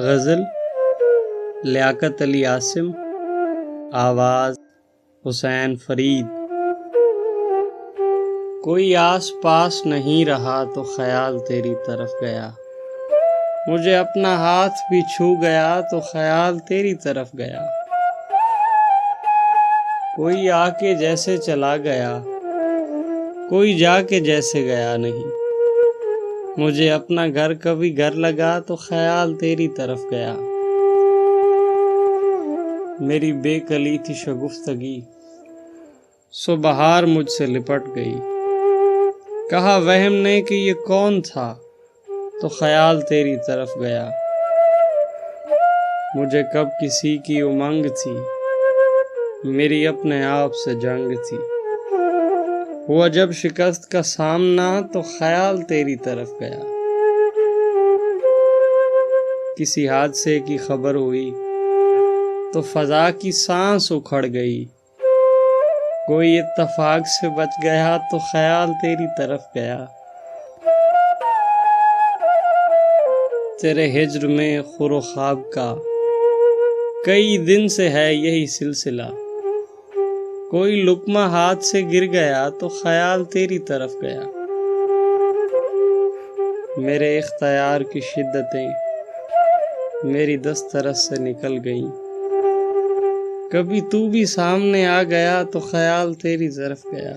غزل لیاقت علی عاصم، آواز حسین فرید۔ کوئی آس پاس نہیں رہا تو خیال تیری طرف گیا، مجھے اپنا ہاتھ بھی چھو گیا تو خیال تیری طرف گیا۔ کوئی آ کے جیسے چلا گیا، کوئی جا کے جیسے گیا نہیں، مجھے اپنا گھر کبھی گھر لگا تو خیال تیری طرف گیا۔ میری بے کلی تھی شگفتگی، سو بہار مجھ سے لپٹ گئی۔ کہا وہم نے کہ یہ کون تھا تو خیال تیری طرف گیا۔ مجھے کب کسی کی امنگ تھی، میری اپنے آپ سے جنگ تھی۔ ہوا جب شکست کا سامنا تو خیال تیری طرف گیا۔ کسی حادثے کی خبر ہوئی تو فضا کی سانس اکھڑ گئی۔ کوئی اتفاق سے بچ گیا تو خیال تیری طرف گیا۔ تیرے ہجر میں خور و خواب کا کئی دن سے ہے یہی سلسلہ، کوئی لقمہ ہاتھ سے گر گیا تو خیال تیری طرف گیا۔ میرے اختیار کی شدتیں میری دسترس سے نکل گئیں، کبھی تو بھی سامنے آ گیا تو خیال تیری طرف گیا۔